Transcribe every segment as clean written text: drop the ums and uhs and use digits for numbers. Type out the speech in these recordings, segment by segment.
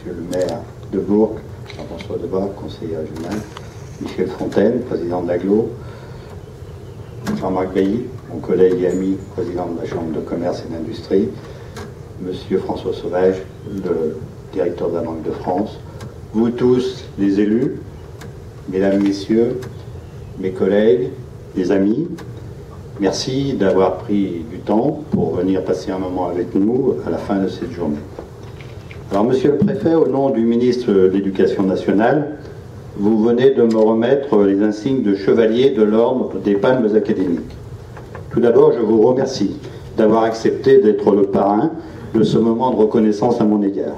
Monsieur le maire de Bourg, Jean-François Debat, conseiller régional, Michel Fontaine, président de l'Aglo, Jean-Marc Bailly, mon collègue et ami, président de la Chambre de commerce et d'industrie, Monsieur François Sauvage, le directeur de la Banque de France, vous tous, les élus, mesdames, messieurs, mes collègues, mes amis, merci d'avoir pris du temps pour venir passer un moment avec nous à la fin de cette journée. Alors, Monsieur le Préfet, au nom du ministre de l'Éducation nationale, vous venez de me remettre les insignes de chevalier de l'ordre des Palmes académiques. Tout d'abord, je vous remercie d'avoir accepté d'être le parrain de ce moment de reconnaissance à mon égard,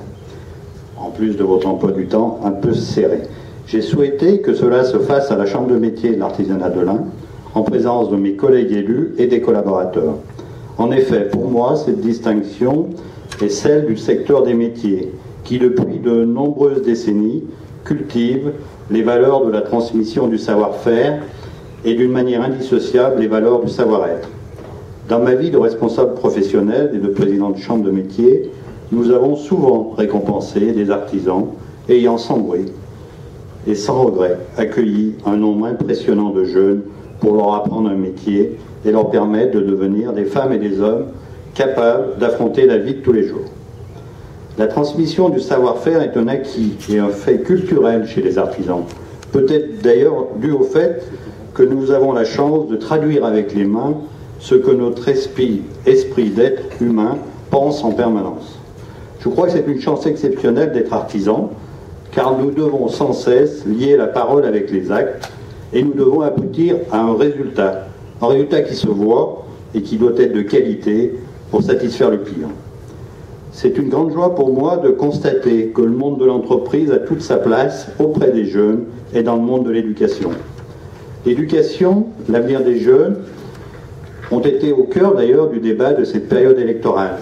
en plus de votre emploi du temps un peu serré. J'ai souhaité que cela se fasse à la Chambre de métier de l'artisanat de l'Ain, en présence de mes collègues élus et des collaborateurs. En effet, pour moi, cette distinction est celle du secteur des métiers, qui depuis de nombreuses décennies cultive les valeurs de la transmission du savoir-faire et d'une manière indissociable les valeurs du savoir-être. Dans ma vie de responsable professionnel et de président de chambre de métier, nous avons souvent récompensé des artisans ayant sans bruit et sans regret accueilli un nombre impressionnant de jeunes pour leur apprendre un métier et leur permettre de devenir des femmes et des hommes capables d'affronter la vie de tous les jours. La transmission du savoir-faire est un acquis et un fait culturel chez les artisans, peut-être d'ailleurs dû au fait que nous avons la chance de traduire avec les mains ce que notre esprit d'être humain pense en permanence. Je crois que c'est une chance exceptionnelle d'être artisan, car nous devons sans cesse lier la parole avec les actes et nous devons aboutir à un résultat qui se voit et qui doit être de qualité pour satisfaire le client. C'est une grande joie pour moi de constater que le monde de l'entreprise a toute sa place auprès des jeunes et dans le monde de l'éducation. L'éducation, l'avenir des jeunes, ont été au cœur d'ailleurs du débat de cette période électorale.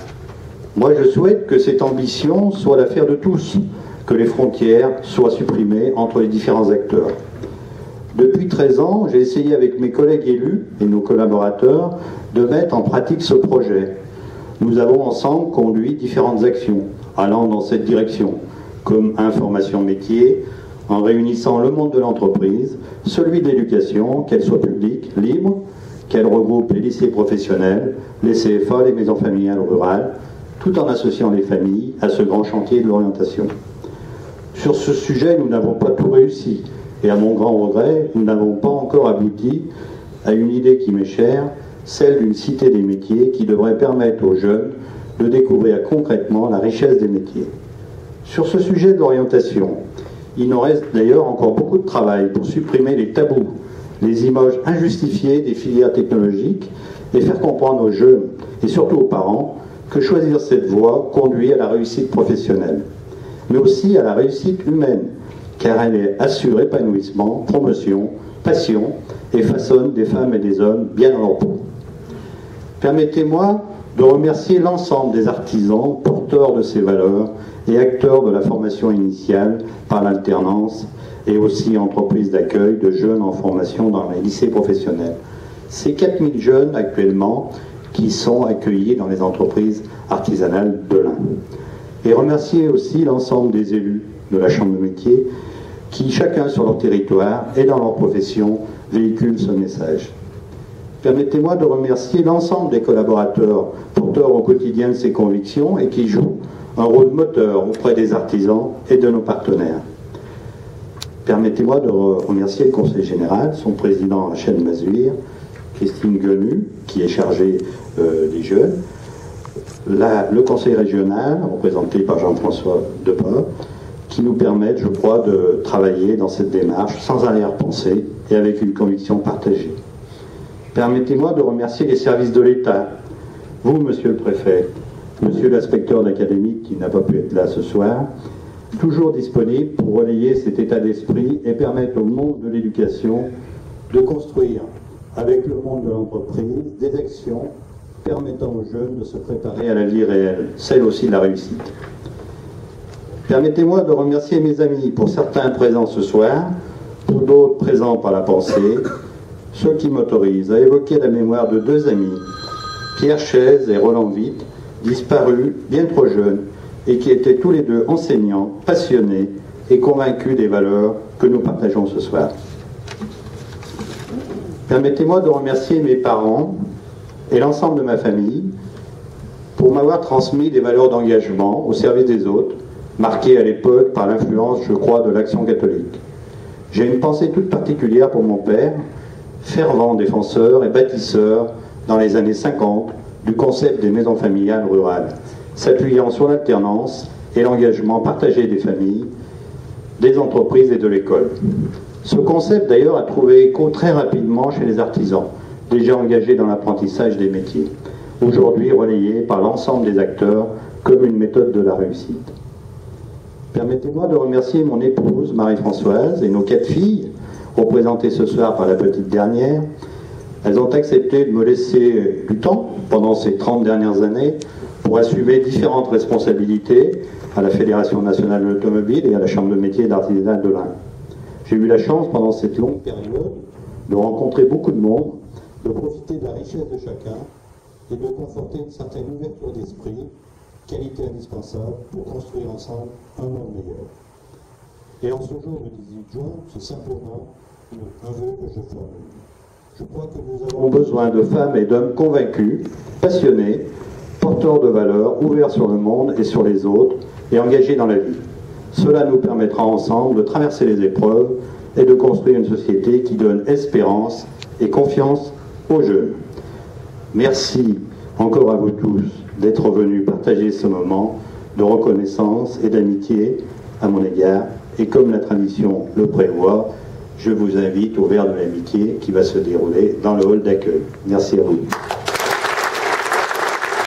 Moi, je souhaite que cette ambition soit l'affaire de tous, que les frontières soient supprimées entre les différents acteurs. Depuis 13 ans, j'ai essayé avec mes collègues élus et nos collaborateurs de mettre en pratique ce projet. Nous avons ensemble conduit différentes actions allant dans cette direction, comme information métier, en réunissant le monde de l'entreprise, celui de l'éducation, qu'elle soit publique, libre, qu'elle regroupe les lycées professionnels, les CFA, les maisons familiales rurales, tout en associant les familles à ce grand chantier de l'orientation. Sur ce sujet, nous n'avons pas tout réussi, et à mon grand regret, nous n'avons pas encore abouti à une idée qui m'est chère, celle d'une cité des métiers qui devrait permettre aux jeunes de découvrir concrètement la richesse des métiers. Sur ce sujet de l'orientation, il nous reste d'ailleurs encore beaucoup de travail pour supprimer les tabous, les images injustifiées des filières technologiques et faire comprendre aux jeunes et surtout aux parents que choisir cette voie conduit à la réussite professionnelle, mais aussi à la réussite humaine, car elle assure épanouissement, promotion, passion et façonne des femmes et des hommes bien dans leur peau. Permettez-moi de remercier l'ensemble des artisans porteurs de ces valeurs et acteurs de la formation initiale par l'alternance et aussi entreprises d'accueil de jeunes en formation dans les lycées professionnels. C'est 4000 jeunes actuellement qui sont accueillis dans les entreprises artisanales de l'Ain. Et remercier aussi l'ensemble des élus de la Chambre de métier qui, chacun sur leur territoire et dans leur profession, véhiculent ce message. Permettez-moi de remercier l'ensemble des collaborateurs porteurs au quotidien de ces convictions et qui jouent un rôle moteur auprès des artisans et de nos partenaires. Permettez-moi de remercier le Conseil général, son président Rachel Mazuir, Christine Guenu, qui est chargée des jeunes, le Conseil régional, représenté par Jean-François Debat, qui nous permettent, je crois, de travailler dans cette démarche sans arrière-pensée et avec une conviction partagée. Permettez-moi de remercier les services de l'État, vous, Monsieur le Préfet, Monsieur l'inspecteur d'académie qui n'a pas pu être là ce soir, toujours disponible pour relayer cet état d'esprit et permettre au monde de l'éducation de construire, avec le monde de l'entreprise, des actions permettant aux jeunes de se préparer à la vie réelle, celle aussi de la réussite. Permettez-moi de remercier mes amis, pour certains présents ce soir, pour d'autres présents par la pensée, ceux qui m'autorisent à évoquer la mémoire de deux amis, Pierre Chaise et Roland Witt, disparus bien trop jeunes, et qui étaient tous les deux enseignants, passionnés et convaincus des valeurs que nous partageons ce soir. Permettez-moi de remercier mes parents et l'ensemble de ma famille pour m'avoir transmis des valeurs d'engagement au service des autres, marquées à l'époque par l'influence, je crois, de l'Action catholique. J'ai une pensée toute particulière pour mon père, fervent défenseur et bâtisseur dans les années 50 du concept des maisons familiales rurales, s'appuyant sur l'alternance et l'engagement partagé des familles, des entreprises et de l'école. Ce concept d'ailleurs a trouvé écho très rapidement chez les artisans, déjà engagés dans l'apprentissage des métiers, aujourd'hui relayé par l'ensemble des acteurs comme une méthode de la réussite. Permettez-moi de remercier mon épouse Marie-Françoise et nos 4 filles, représentées ce soir par la petite dernière. Elles ont accepté de me laisser du temps pendant ces 30 dernières années pour assumer différentes responsabilités à la Fédération nationale de l'automobile et à la Chambre de métiers et d'artisanat de l'Ain. J'ai eu la chance pendant cette longue période de rencontrer beaucoup de monde, de profiter de la richesse de chacun et de conforter une certaine ouverture d'esprit, qualité indispensable pour construire ensemble un monde meilleur. Et en ce jour du 18 juin, c'est simplement un vœu que je formule. Je crois que nous avons besoin de femmes et d'hommes convaincus, passionnés, porteurs de valeurs, ouverts sur le monde et sur les autres, et engagés dans la vie. Cela nous permettra ensemble de traverser les épreuves et de construire une société qui donne espérance et confiance aux jeunes. Merci encore à vous tous d'être venus partager ce moment de reconnaissance et d'amitié à mon égard. Et comme la tradition le prévoit, je vous invite au verre de l'amitié qui va se dérouler dans le hall d'accueil. Merci à vous.